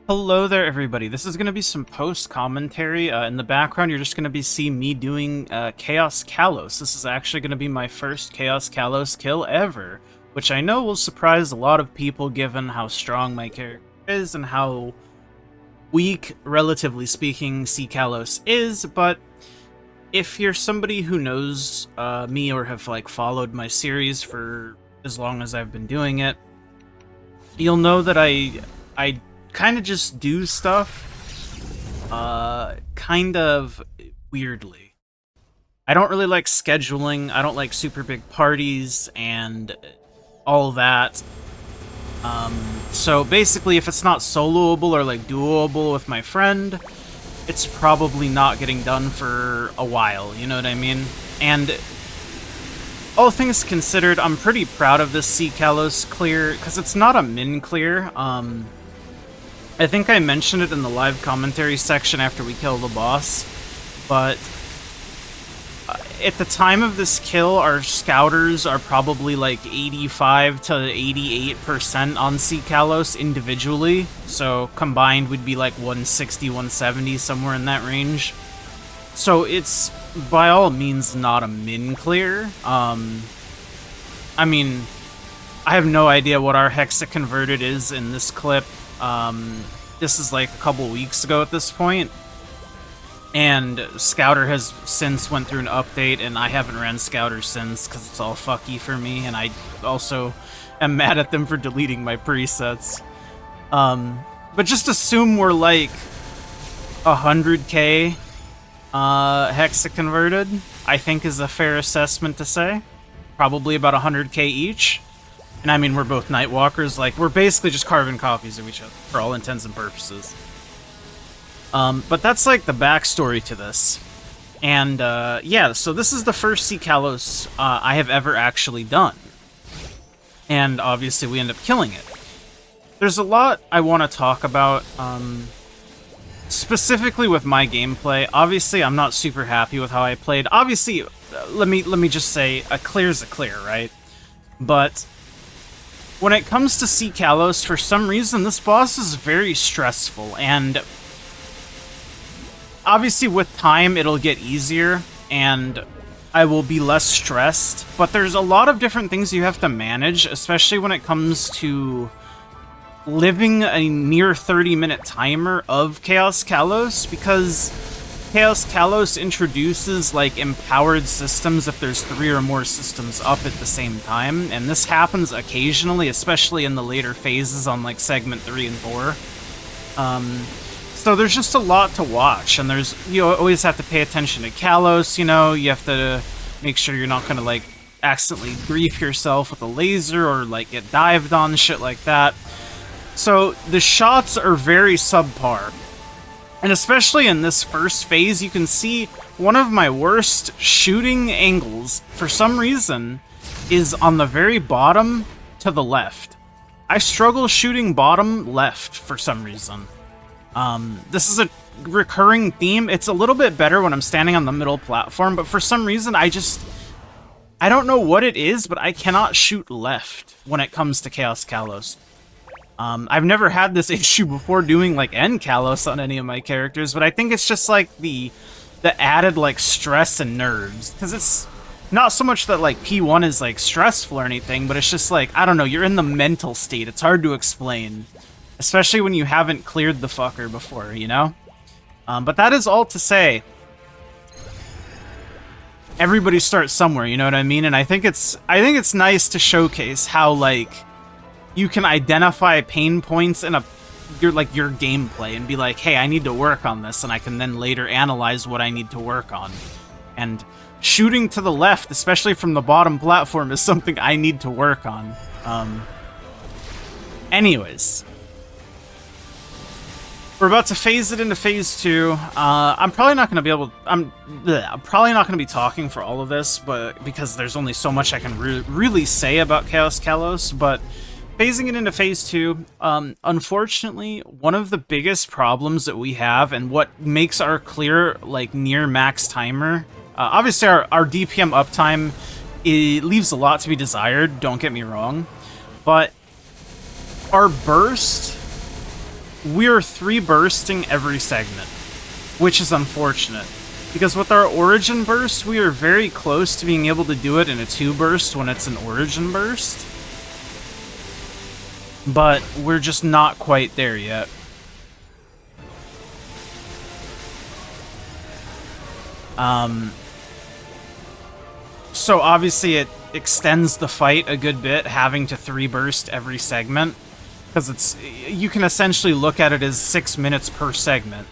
Hello there, everybody. This is going to be some post-commentary. In the background, you're just going to be seeing me doing Chaos Kalos. This is actually going to be my first Chaos Kalos kill ever, which I know will surprise a lot of people given how strong my character is and how weak, relatively speaking, ckalos is, but if you're somebody who knows me or have followed my series for as long as I've been doing it, you'll know that I kind of just do stuff kind of weirdly. I don't really like scheduling, I don't like super big parties and all that. So basically, if it's not soloable or doable with my friend, it's probably not getting done for a while, you know what I mean? And all things considered, I'm pretty proud of this ckalos clear, because it's not a min clear. I think I mentioned it in the live commentary section after we kill the boss, but at the time of this kill, our scouters are probably 85 to 88% on ckalos individually, so combined would be 160, 170, somewhere in that range. So it's, by all means, not a min clear. I mean, I have no idea what our hexa converted is in this clip. This is a couple weeks ago at this point, and Scouter has since went through an update, and I haven't ran Scouter since because it's all fucky for me, and I also am mad at them for deleting my presets. But just assume we're 100k hexa converted, I think is a fair assessment to say. Probably about 100k each. And I mean, we're both Nightwalkers, we're basically just carbon copies of each other, for all intents and purposes. But that's the backstory to this. And yeah, so this is the first ckalos I have ever actually done. And obviously we end up killing it. There's a lot I want to talk about, specifically with my gameplay. Obviously, I'm not super happy with how I played. Obviously, let me just say, a clear's a clear, right? But when it comes to ckalos, for some reason, this boss is very stressful, and obviously with time it'll get easier, and I will be less stressed, but there's a lot of different things you have to manage, especially when it comes to living a near 30-minute timer of Chaos Kalos, because Chaos Kalos introduces empowered systems if there's 3 or more systems up at the same time, and this happens occasionally, especially in the later phases on segment 3 and 4. So there's just a lot to watch, and you always have to pay attention to Kalos, you have to make sure you're not gonna accidentally grief yourself with a laser or get dived on, shit like that. So the shots are very subpar. And especially in this first phase, you can see one of my worst shooting angles, for some reason, is on the very bottom to the left. I struggle shooting bottom left for some reason. This is a recurring theme. It's a little bit better when I'm standing on the middle platform, but for some reason, I don't know what it is, but I cannot shoot left when it comes to Chaos Kalos. I've never had this issue before doing N Kalos on any of my characters, but I think it's just the added stress and nerves, because it's not so much that P1 is stressful or anything, but it's just I don't know, you're in the mental state. It's hard to explain, especially when you haven't cleared the fucker before, but that is all to say, everybody starts somewhere, you know what I mean? And I think it's nice to showcase how you can identify pain points in your gameplay and be hey, I need to work on this, and I can then later analyze what I need to work on. And shooting to the left, especially from the bottom platform, is something I need to work on. Anyways, we're about to phase it into phase 2. I'm probably not going to be able. I'm probably not going to be talking for all of this, but because there's only so much I can really say about Chaos Kalos, but phasing it into phase 2, unfortunately, one of the biggest problems that we have, and what makes our clear, near max timer, obviously our DPM uptime, it leaves a lot to be desired, don't get me wrong, but our burst we're 3 bursting every segment, which is unfortunate. Because with our origin burst, we are very close to being able to do it in a 2 burst when it's an origin burst. But we're just not quite there yet. So obviously it extends the fight a good bit, having to 3 burst every segment. Because you can essentially look at it as 6 minutes per segment.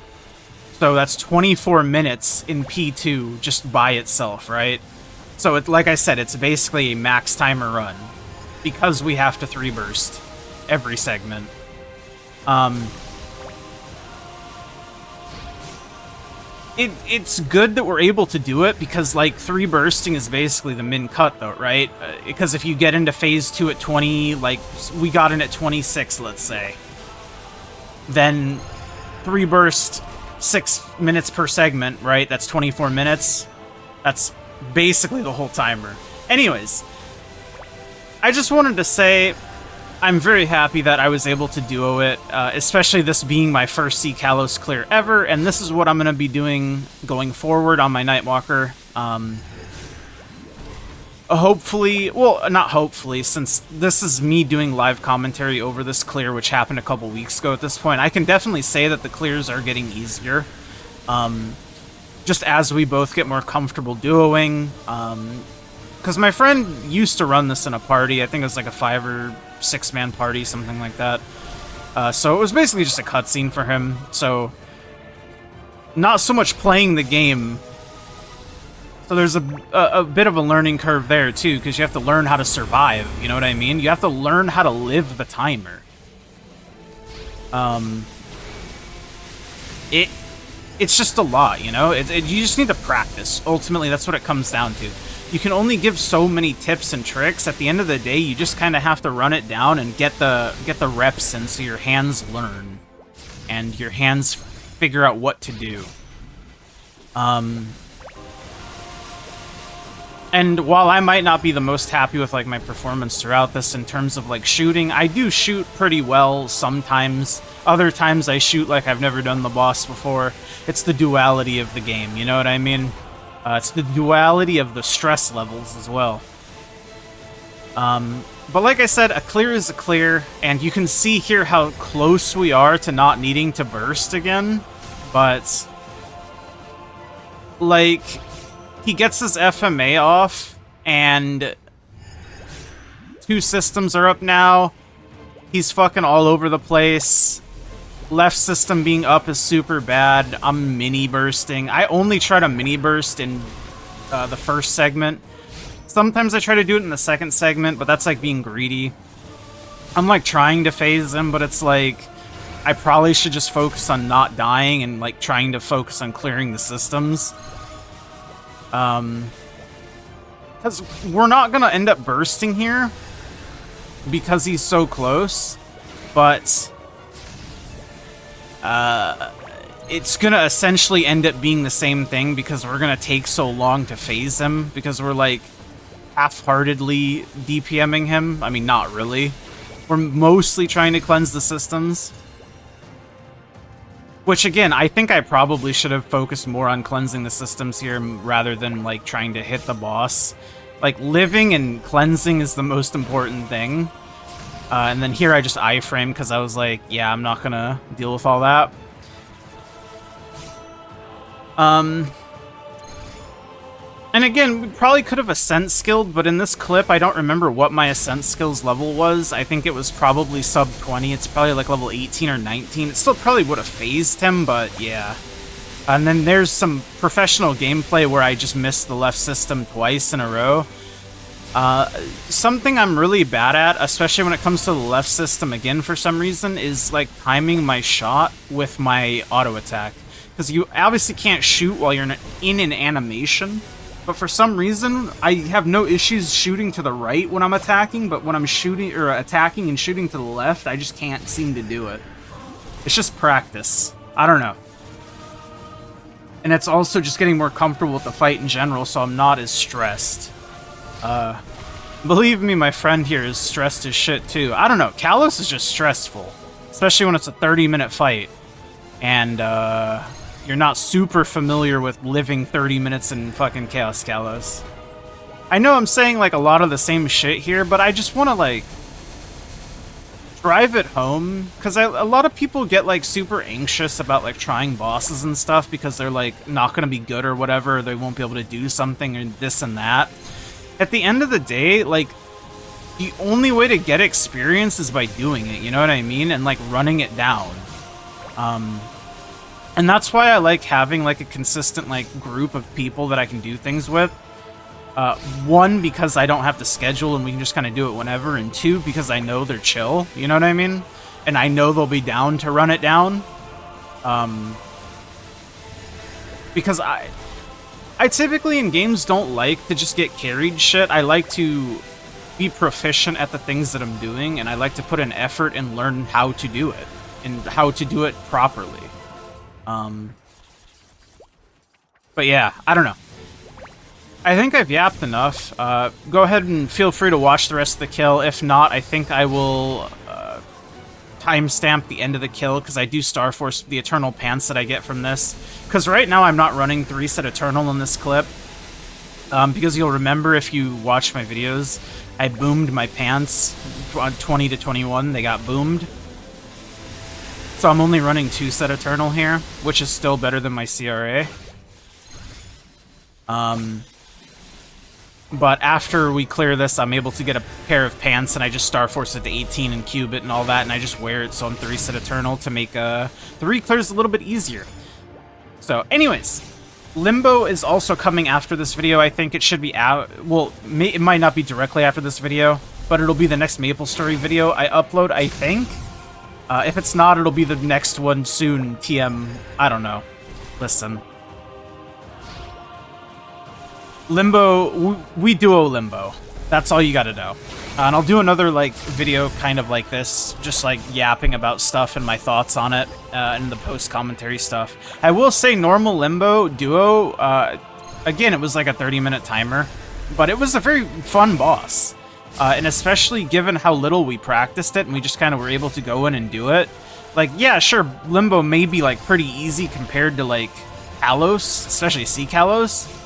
So that's 24 minutes in P2 just by itself, right? So like I said, it's basically a max timer run. Because we have to 3 burst every segment. It's good that we're able to do it because, like, 3 bursting is basically the min cut, though, right? Because if you get into phase 2 at 20, like, we got in at 26, let's say, then 3 burst, 6 minutes per segment, right? That's 24 minutes. That's basically the whole timer. Anyways, I just wanted to say I'm very happy that I was able to duo it, especially this being my first ckalos clear ever, and this is what I'm going to be doing going forward on my Nightwalker. Hopefully, well, not hopefully, since this is me doing live commentary over this clear, which happened a couple weeks ago at this point, I can definitely say that the clears are getting easier. Just as we both get more comfortable duoing. Because my friend used to run this in a party. I think it was like a 5 or 6 man party, something like that. So it was basically just a cutscene for him. So not so much playing the game. So there's a bit of a learning curve there too, because you have to learn how to survive. You know what I mean? You have to learn how to live the timer. It's just a lot, you know? You just need to practice. Ultimately, that's what it comes down to. You can only give so many tips and tricks. At the end of the day, you just kind of have to run it down and get the reps in so your hands learn. And your hands figure out what to do. And while I might not be the most happy with, like, my performance throughout this in terms of, like, shooting, I do shoot pretty well sometimes. Other times I shoot like I've never done the boss before. It's the duality of the game, you know what I mean? It's the duality of the stress levels as well. But like I said, a clear is a clear, and you can see here how close we are to not needing to burst again. But, like, he gets his FMA off, and 2 systems are up now. He's fucking all over the place. Left system being up is super bad. I'm mini bursting. I only try to mini burst in the first segment. Sometimes I try to do it in the second segment, but that's like being greedy. I'm like trying to phase him, but it's like I probably should just focus on not dying and like trying to focus on clearing the systems. Because we're not gonna end up bursting here because he's so close, but it's gonna essentially end up being the same thing because we're gonna take so long to phase him because we're like half-heartedly DPMing him. I mean, not really. We're mostly trying to cleanse the systems. Which, again, I think I probably should have focused more on cleansing the systems here rather than, like, trying to hit the boss. Like, living and cleansing is the most important thing. And then here I just iframe because I was like, yeah, I'm not gonna deal with all that. And again, we probably could have ascent skilled, but in this clip, I don't remember what my ascent skills level was. I think it was probably sub 20. It's probably like level 18 or 19. It still probably would have phased him, but yeah. And then there's some professional gameplay where I just missed the left system twice in a row. Something I'm really bad at, especially when it comes to the left system again for some reason, is like timing my shot with my auto attack. Because you obviously can't shoot while you're in an animation. But for some reason, I have no issues shooting to the right when I'm attacking, but when I'm shooting or attacking and shooting to the left, I just can't seem to do it. It's just practice. I don't know. And it's also just getting more comfortable with the fight in general, so I'm not as stressed. Believe me, my friend here is stressed as shit too. I don't know, Kalos is just stressful. especially when it's a 30-minute fight, and you're not super familiar with living 30 minutes in fucking Chaos Kalos. I know I'm saying, like, a lot of the same shit here, but I just want to, like, drive it home, because a lot of people get, like, super anxious about, like, trying bosses and stuff because they're, like, not going to be good or whatever, or they won't be able to do something or this and that. At the end of the day, like, the only way to get experience is by doing it, you know what I mean? And, like, running it down. And that's why I like having, like, a consistent, like, group of people that I can do things with. One, because I don't have to schedule and we can just kind of do it whenever, and two, because I know they're chill, you know what I mean? And I know they'll be down to run it down. Because I typically in games don't like to just get carried shit. I like to be proficient at the things that I'm doing, and I like to put in effort and learn how to do it, and how to do it properly. But yeah, I don't know. I think I've yapped enough. Go ahead and feel free to watch the rest of the kill. If not, I think I will timestamp the end of the kill, because I do Star Force the Eternal Pants that I get from this. Because right now I'm not running the Reset Eternal in this clip. Because you'll remember if you watch my videos, I boomed my pants on 20 to 21. They got boomed. So I'm only running 2 Set Eternal here, which is still better than my CRA. But after we clear this, I'm able to get a pair of pants, and I just Star Force it to 18 and cube it and all that, and I just wear it so I'm 3 Set Eternal to make the re-clears a little bit easier. So, anyways, Limbo is also coming after this video. I think it should be out. Well, it might not be directly after this video, but it'll be the next MapleStory video I upload, I think. If it's not, it'll be the next one soon, TM. I don't know. Listen. Limbo, we duo Limbo. That's all you gotta know. And I'll do another, like, video kind of like this, just, like, yapping about stuff and my thoughts on it, and the post-commentary stuff. I will say normal Limbo duo, again, it was like a 30-minute timer, but it was a very fun boss. And especially given how little we practiced it and we just kind of were able to go in and do it. Like, yeah, sure, Limbo may be, like, pretty easy compared to, like, Kalos, especially ckalos.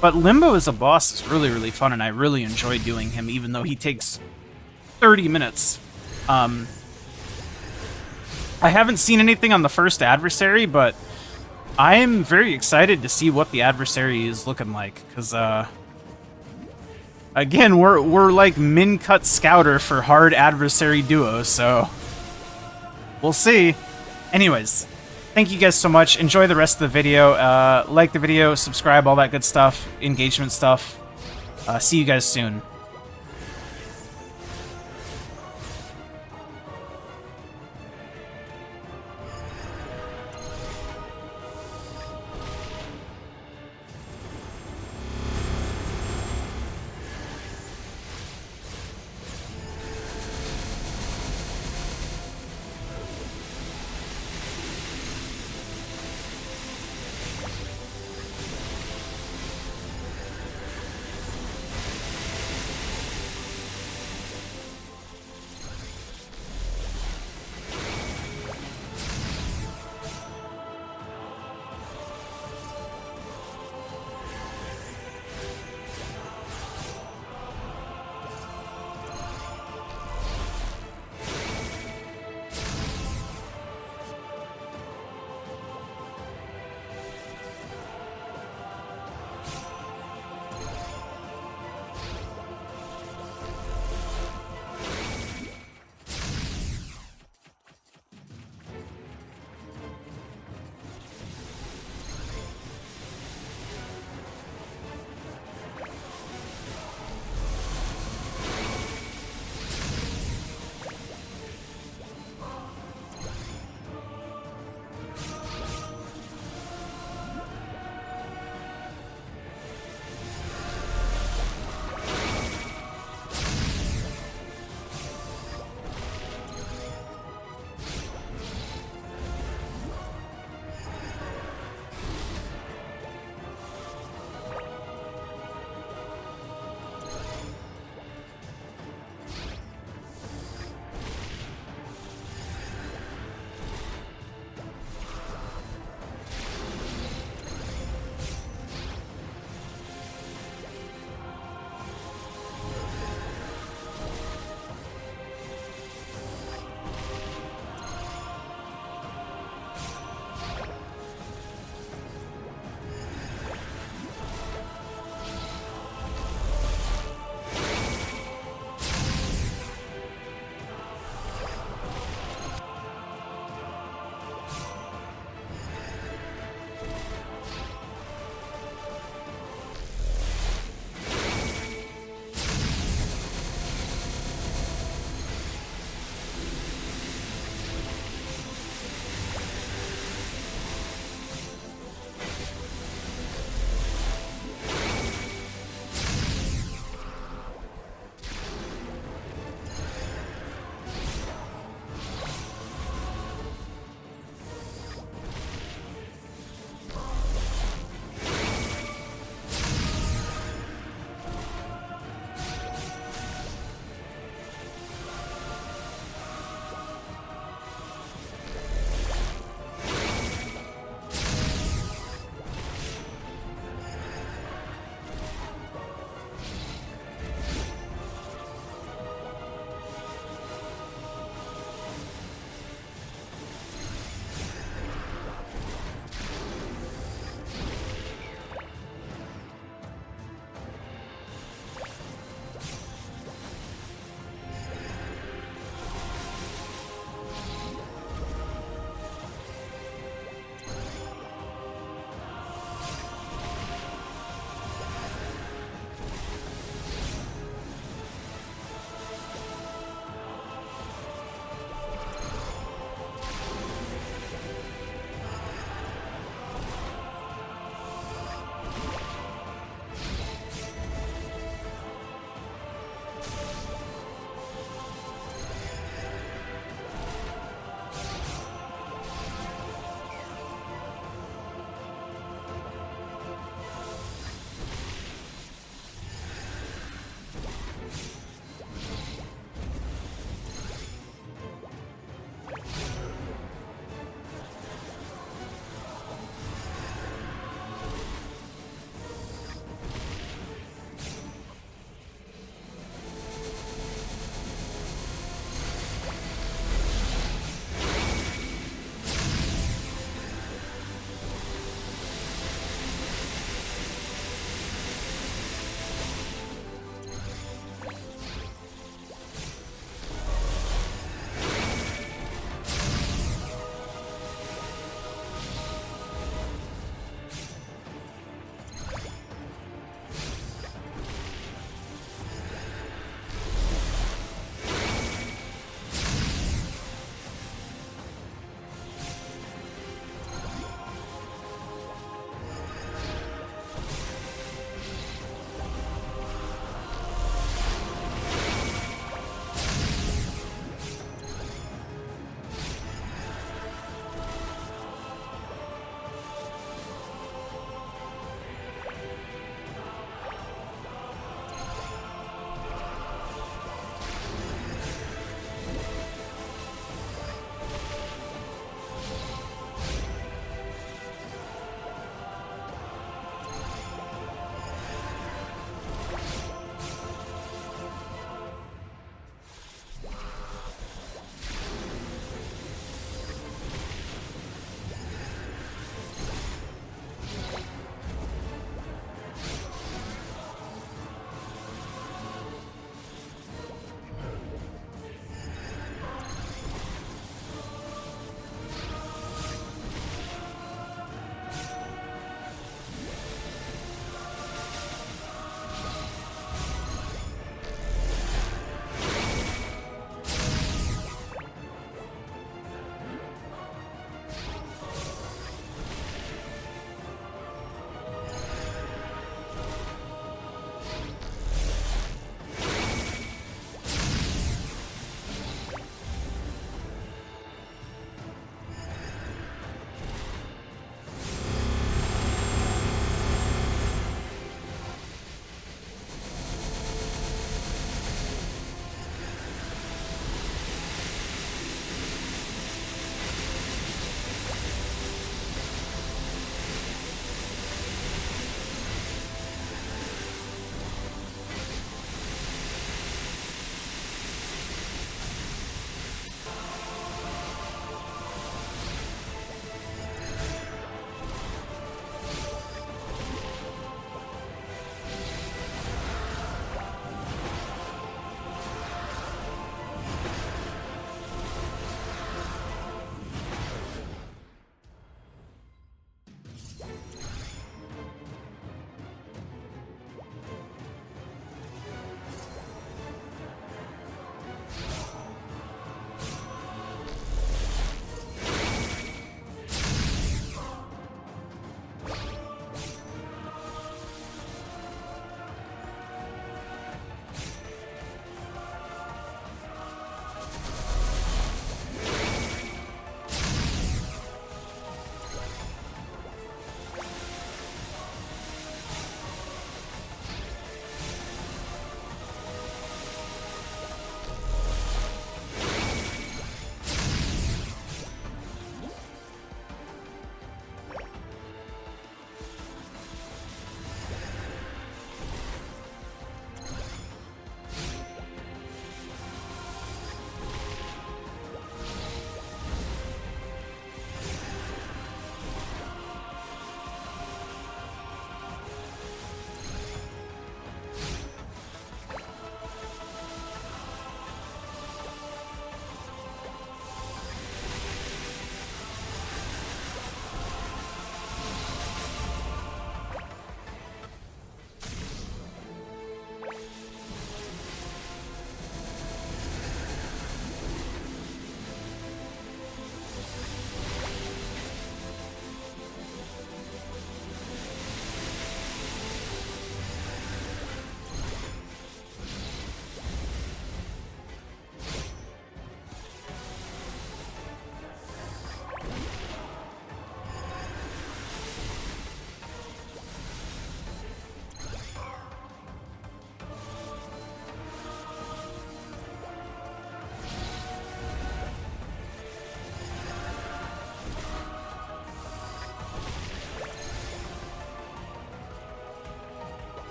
But Limbo as a boss is really, really fun, and I really enjoy doing him, even though he takes 30 minutes. I haven't seen anything on the first adversary, but I am very excited to see what the adversary is looking like, because, again, we're like min-cut scouter for hard adversary duos, so we'll see. Anyways, thank you guys so much. Enjoy the rest of the video. Like the video, subscribe, all that good stuff, engagement stuff. See you guys soon.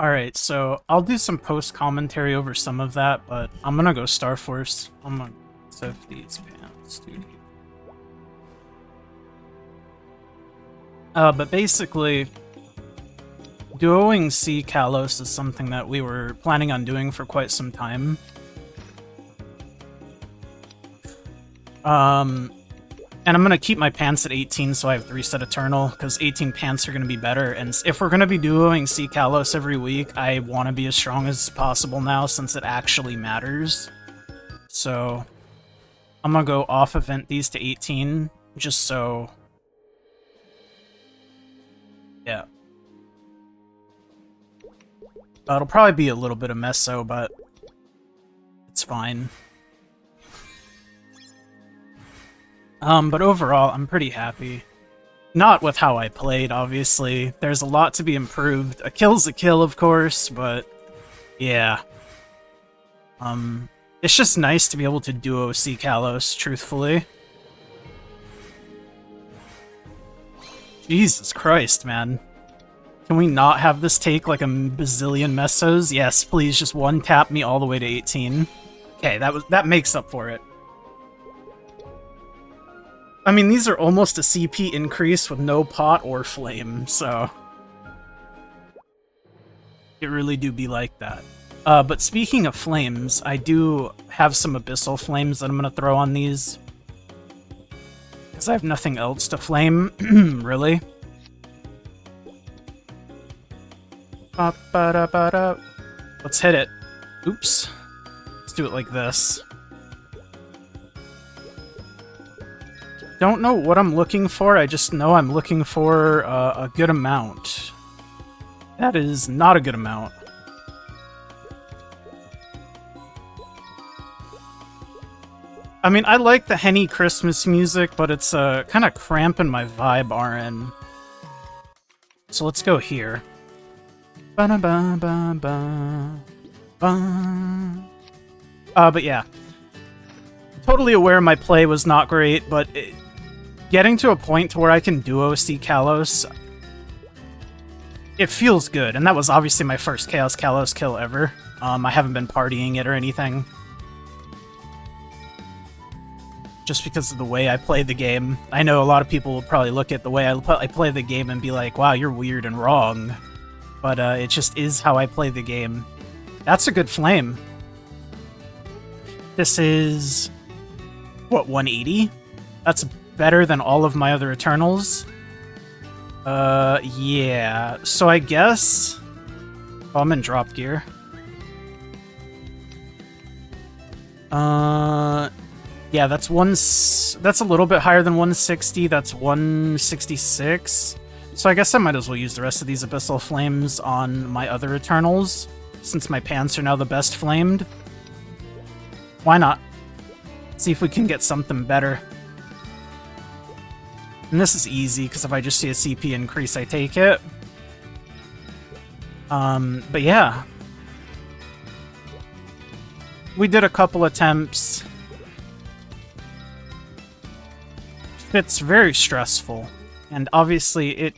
Alright, so I'll do some post-commentary over some of that, but I'm gonna go Star Force. I'm gonna set these pants, dude. But basically, duoing ckalos is something that we were planning on doing for quite some time. And I'm going to keep my pants at 18 so I have 3 set Eternal, because 18 pants are going to be better. And if we're going to be duoing ckalos every week, I want to be as strong as possible now since it actually matters. So I'm going to go off event these to 18, just so... yeah. It'll probably be a little bit of meso, but it's fine. But overall, I'm pretty happy. Not with how I played, obviously. There's a lot to be improved. A kill's a kill, of course, but yeah. It's just nice to be able to duo ckalos, truthfully. Jesus Christ, man. Can we not have this take like a bazillion mesos? Yes, please, just one-tap me all the way to 18. Okay, that makes up for it. I mean, these are almost a CP increase with no pot or flame, so... it really do be like that. But speaking of flames, I do have some abyssal flames that I'm gonna throw on these. Because I have nothing else to flame, really. Let's hit it. Oops. Let's do it like this. Don't know what I'm looking for, I just know I'm looking for a good amount. That is not a good amount. I mean, I like the Henny Christmas music, but it's kind of cramping my vibe, RN. So let's go here. But yeah. Totally aware my play was not great, but getting to a point to where I can duo ckalos, it feels good, and that was obviously my first Chaos Kalos kill ever. I haven't been partying it or anything. Just because of the way I play the game. I know a lot of people will probably look at the way I play the game and be like, wow, you're weird and wrong. But it just is how I play the game. That's a good flame. This is... what, 180? That's better than all of my other Eternals. Yeah. So I guess... oh, I'm in drop gear. Yeah, that's a little bit higher than 160. That's 166. So I guess I might as well use the rest of these Abyssal Flames on my other Eternals, since my pants are now the best flamed. Why not? See if we can get something better. And this is easy, because if I just see a CP increase, I take it. But yeah. We did a couple attempts. It's very stressful. And obviously it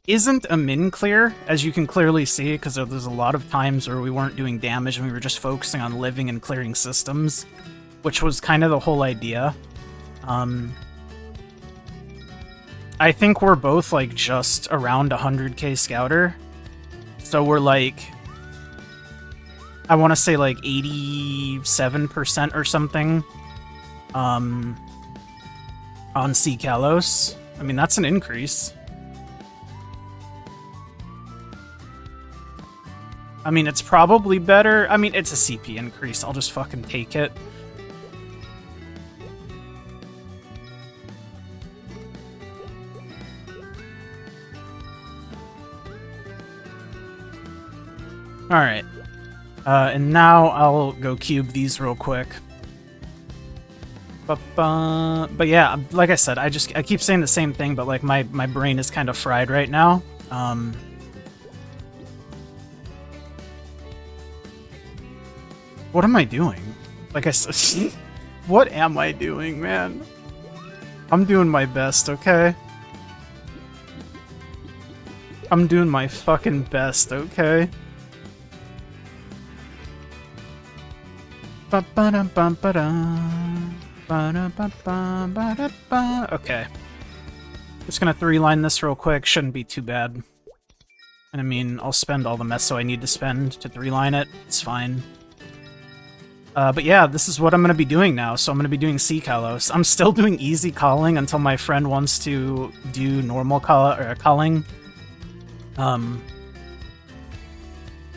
isn't a min clear, as you can clearly see, because there's a lot of times where we weren't doing damage and we were just focusing on living and clearing systems, which was kind of the whole idea. I think we're both, like, just around 100k Scouter. So we're, like... I want to say, like, 87% or something. On ckalos. I mean, that's an increase. I mean, it's probably better. I mean, it's a CP increase. I'll just fucking take it. Alright. And now I'll go cube these real quick. But yeah, like I said, I keep saying the same thing, but like my brain is kind of fried right now. What am I doing? Like I said, what am I doing, man? I'm doing my best, okay? I'm doing my fucking best, okay? Okay. Just gonna 3-line this real quick, shouldn't be too bad. And I mean, I'll spend all the meso I need to spend to 3-line it, it's fine. But yeah, this is what I'm gonna be doing now, so I'm gonna be doing ckalos. I'm still doing easy calling until my friend wants to do normal calling.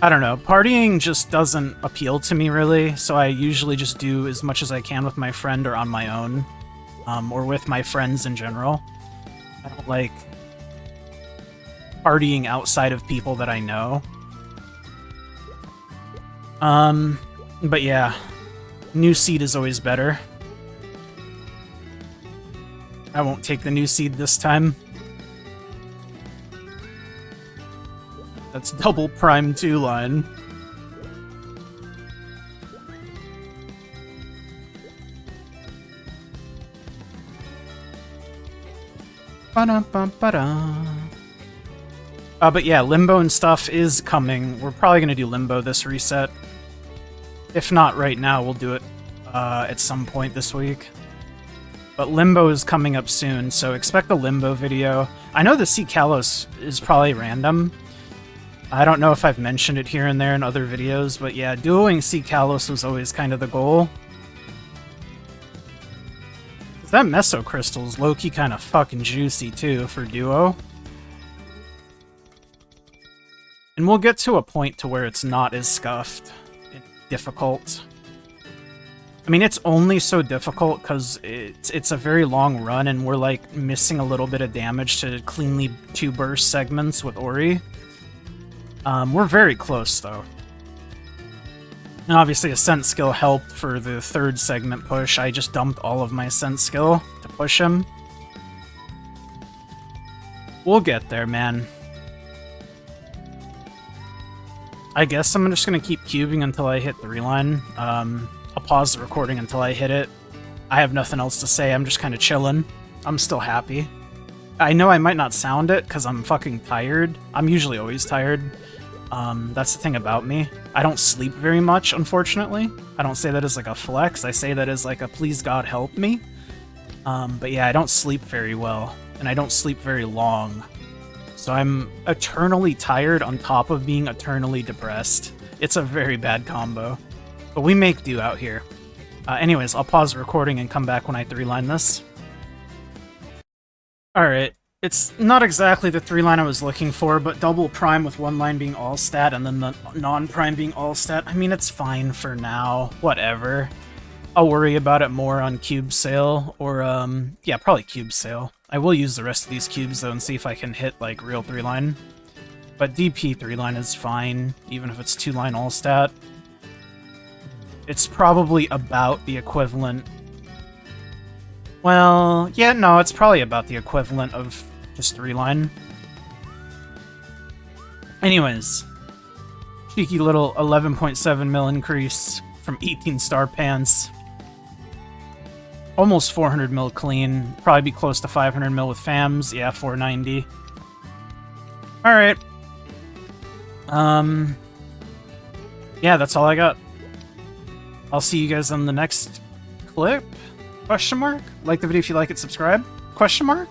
I don't know, partying just doesn't appeal to me really, so I usually just do as much as I can with my friend or on my own, or with my friends in general. I don't like partying outside of people that I know. But yeah, new seed is always better. I won't take the new seed this time. That's double prime 2-line. But yeah, Limbo and stuff is coming. We're probably gonna do Limbo this reset. If not right now, we'll do it at some point this week. But Limbo is coming up soon, so expect a Limbo video. I know the ckalos is probably random. I don't know if I've mentioned it here and there in other videos, but yeah, duoing ckalos was always kind of the goal. That Meso Crystal's low-key kind of fucking juicy too for duo. And we'll get to a point to where it's not as scuffed and difficult. I mean, it's only so difficult because it's a very long run and we're like missing a little bit of damage to cleanly 2 burst segments with Ori. We're very close, though. And obviously, Ascent skill helped for the 3rd segment push. I just dumped all of my Ascent skill to push him. We'll get there, man. I guess I'm just gonna keep cubing until I hit 3-line. I'll pause the recording until I hit it. I have nothing else to say, I'm just kind of chilling. I'm still happy. I know I might not sound it, because I'm fucking tired. I'm usually always tired. That's the thing about me. I don't sleep very much, unfortunately. I don't say that as like a flex, I say that as like a please God help me. But yeah, I don't sleep very well, and I don't sleep very long. So I'm eternally tired on top of being eternally depressed. It's a very bad combo. But we make do out here. Anyways, I'll pause the recording and come back when I 3-line this. Alright, it's not exactly the 3-line I was looking for, but double prime with 1 line being all stat and then the non-prime being all stat. I mean, it's fine for now. Whatever. I'll worry about it more on cube sale, or, yeah, probably cube sale. I will use the rest of these cubes, though, and see if I can hit, like, real 3-line. But DP 3-line is fine, even if it's 2-line all stat. It's probably about the equivalent. Well, yeah, no, it's probably about the equivalent of just 3-line. Anyways, cheeky little 11.7 mil increase from 18 star pants. Almost 400 mil clean. Probably be close to 500 mil with FAMs. Yeah, 490. Alright. Yeah, that's all I got. I'll see you guys on the next clip? Question mark? Like the video if you like it, subscribe? Question mark?